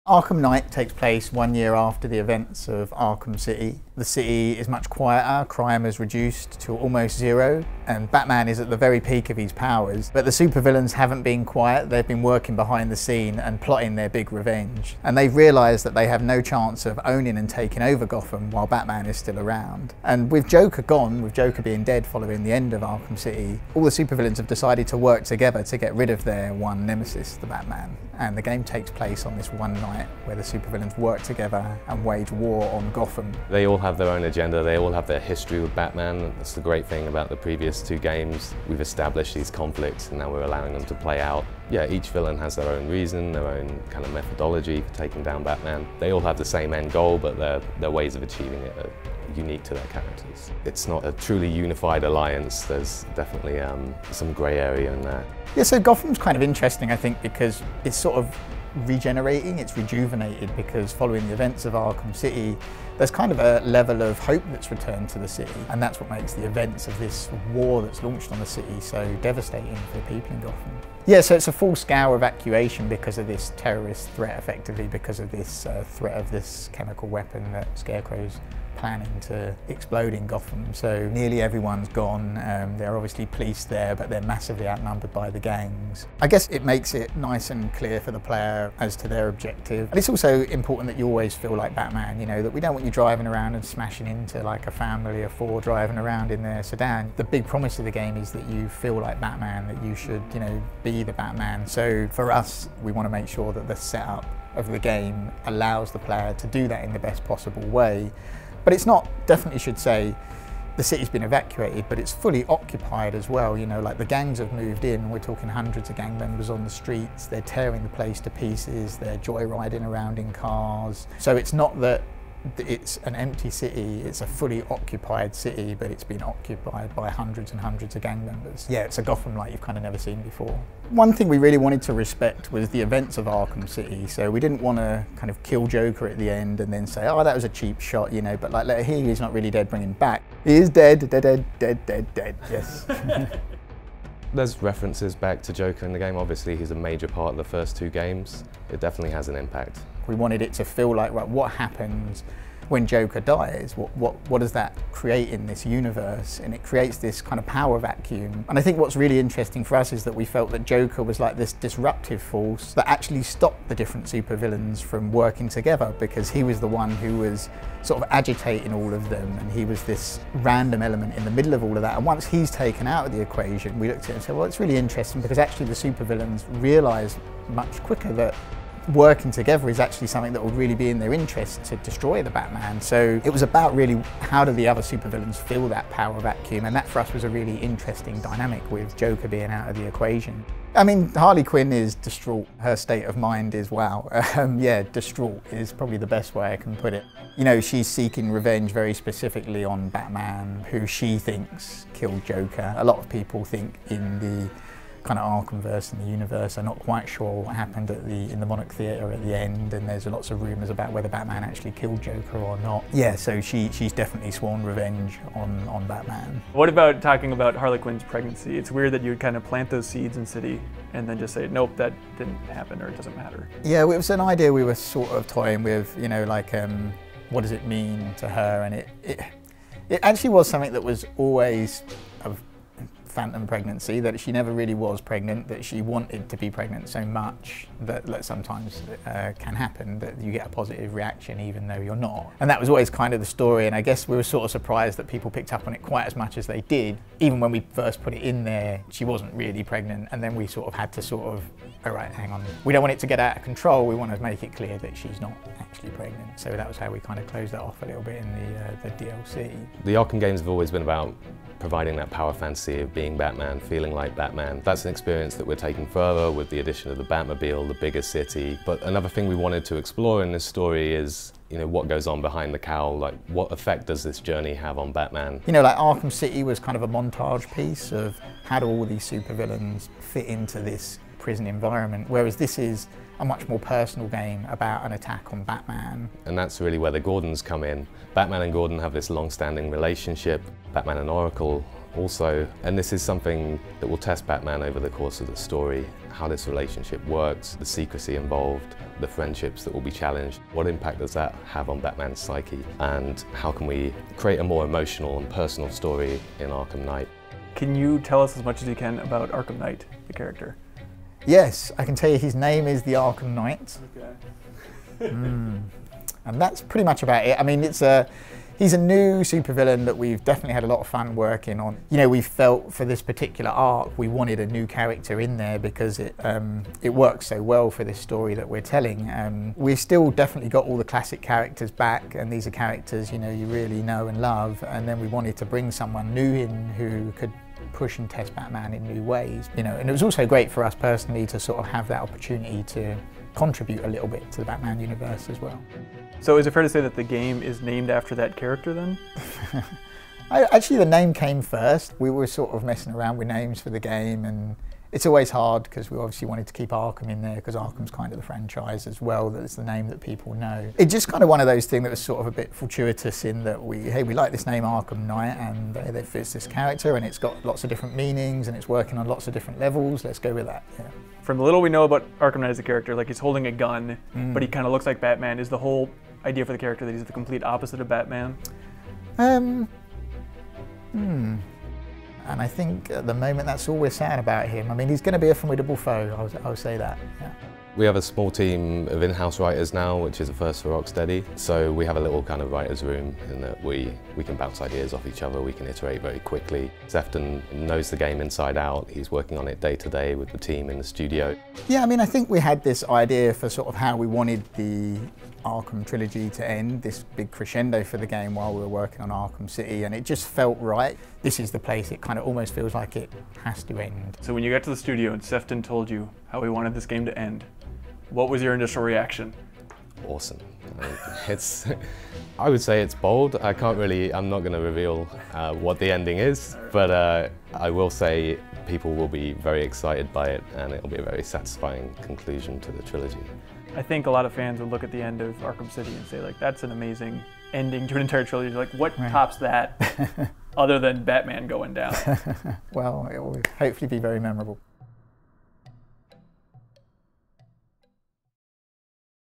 Arkham Knight takes place 1 year after the events of Arkham City. The city is much quieter, crime has reduced to almost zero, and Batman is at the very peak of his powers. But the supervillains haven't been quiet, they've been working behind the scene and plotting their big revenge. And they've realised that they have no chance of owning and taking over Gotham while Batman is still around. And with Joker gone, with Joker being dead following the end of Arkham City, all the supervillains have decided to work together to get rid of their one nemesis, the Batman. And the game takes place on this one night where the supervillains work together and wage war on Gotham. They all have their own agenda, they all have their history with Batman. That's the great thing about the previous two games. We've established these conflicts and now we're allowing them to play out. Yeah, each villain has their own reason, their own kind of methodology for taking down Batman. They all have the same end goal, but their ways of achieving it are unique to their characters. It's not a truly unified alliance. There's definitely some grey area in there. Yeah, so Gotham's kind of interesting, I think, because it's sort of regenerating, it's rejuvenated, because following the events of Arkham City, there's kind of a level of hope that's returned to the city, and that's what makes the events of this war that's launched on the city so devastating for the people in Gotham. Yeah, so it's a full-scale evacuation because of this terrorist threat, effectively, because of this threat of this chemical weapon that Scarecrow's planning to explode in Gotham. So nearly everyone's gone. There are obviously police there, but they're massively outnumbered by the gangs. I guess it makes it nice and clear for the player as to their objective. And it's also important that you always feel like Batman, you know, that we don't want you driving around and smashing into like a family of four driving around in their sedan. The big promise of the game is that you feel like Batman, that you should, you know, be the Batman. So for us, we want to make sure that the setup of the game allows the player to do that in the best possible way. But it's not, definitely should say, the city's been evacuated, but it's fully occupied as well. You know, like the gangs have moved in, we're talking hundreds of gang members on the streets, they're tearing the place to pieces, they're joyriding around in cars. So it's not that it's an empty city, it's a fully occupied city, but it's been occupied by hundreds and hundreds of gang members. Yeah, it's a Gotham like you've kind of never seen before. One thing we really wanted to respect was the events of Arkham City, so we didn't want to kind of kill Joker at the end and then say, oh, that was a cheap shot, you know, but like, let here he's not really dead, bring him back. He is dead, dead, yes. There's references back to Joker in the game. Obviously, he's a major part of the first two games. It definitely has an impact. We wanted it to feel like, right, what happens when Joker dies? What does that create in this universe? And it creates this kind of power vacuum. And I think what's really interesting for us is that we felt that Joker was like this disruptive force that actually stopped the different supervillains from working together, because he was the one who was sort of agitating all of them, and he was this random element in the middle of all of that. And once he's taken out of the equation, we looked at it and said, well, it's really interesting, because actually the supervillains realise much quicker that working together is actually something that would really be in their interest to destroy the Batman. So it was about really how do the other supervillains fill that power vacuum, and that for us was a really interesting dynamic with Joker being out of the equation. I mean, Harley Quinn is distraught. Her state of mind is, wow, yeah, distraught is probably the best way I can put it. You know, she's seeking revenge very specifically on Batman, who she thinks killed Joker. A lot of people think in the kind of Arkhamverse and the universe are not quite sure what happened in the Monarch Theatre at the end, and there's lots of rumours about whether Batman actually killed Joker or not. Yeah, so she's definitely sworn revenge on Batman. What about talking about Harley Quinn's pregnancy? It's weird that you would kind of plant those seeds in City and then just say, nope, that didn't happen, or it doesn't matter. Yeah, it was an idea we were sort of toying with, you know, like what does it mean to her? And it actually was something that was always a phantom pregnancy, that she never really was pregnant, that she wanted to be pregnant so much that sometimes can happen, that you get a positive reaction even though you're not. And that was always kind of the story, and I guess we were sort of surprised that people picked up on it quite as much as they did. Even when we first put it in there, she wasn't really pregnant, and then we sort of had to sort of, all right, hang on, we don't want it to get out of control, we want to make it clear that she's not actually pregnant. So that was how we kind of closed that off a little bit in the DLC. The Arkham games have always been about providing that power fantasy of being Batman, feeling like Batman. That's an experience that we're taking further with the addition of the Batmobile, the bigger city. But another thing we wanted to explore in this story is, you know, what goes on behind the cowl, like what effect does this journey have on Batman? You know, like Arkham City was kind of a montage piece of how do all these supervillains fit into this prison environment, whereas this is a much more personal game about an attack on Batman. And that's really where the Gordons come in. Batman and Gordon have this long-standing relationship. Batman and Oracle Also, and this is something that will test Batman over the course of the story, how this relationship works, the secrecy involved, the friendships that will be challenged. What impact does that have on Batman's psyche? And how can we create a more emotional and personal story in Arkham Knight? Can you tell us as much as you can about Arkham Knight, the character? Yes, I can tell you his name is the Arkham Knight. Okay. And that's pretty much about it. I mean, he's a new supervillain that we've definitely had a lot of fun working on. You know, we felt for this particular arc, we wanted a new character in there because it works so well for this story that we're telling. We've still definitely got all the classic characters back, and these are characters, you know, you really know and love, and then we wanted to bring someone new in who could push and test Batman in new ways, you know, and it was also great for us personally to sort of have that opportunity to contribute a little bit to the Batman universe as well. So is it fair to say that the game is named after that character then? Actually, the name came first. We were sort of messing around with names for the game, and it's always hard because we obviously wanted to keep Arkham in there because Arkham's kind of the franchise as well, that's the name that people know. It's just kind of one of those things that was sort of a bit fortuitous in that we like this name Arkham Knight, and it fits this character and it's got lots of different meanings and it's working on lots of different levels. Let's go with that, yeah. From the little we know about Arkham Knight as a character, like he's holding a gun, but he kind of looks like Batman. Is the whole idea for the character that he's the complete opposite of Batman? And I think at the moment that's all we're saying about him. I mean, he's going to be a formidable foe, I would say that, yeah. We have a small team of in-house writers now, which is a first for Rocksteady. So we have a little kind of writer's room in that we can bounce ideas off each other, we can iterate very quickly. Sefton knows the game inside out. He's working on it day to day with the team in the studio. Yeah, I mean, I think we had this idea for sort of how we wanted the Arkham trilogy to end, this big crescendo for the game while we were working on Arkham City, and it just felt right. This is the place it kind of almost feels like it has to end. So when you got to the studio and Sefton told you how he wanted this game to end, what was your initial reaction? Awesome. I would say it's bold. I'm not going to reveal what the ending is, but I will say people will be very excited by it, and it'll be a very satisfying conclusion to the trilogy. I think a lot of fans would look at the end of Arkham City and say, like, that's an amazing ending to an entire trilogy. Like, what tops that other than Batman going down? Well, it will hopefully be very memorable.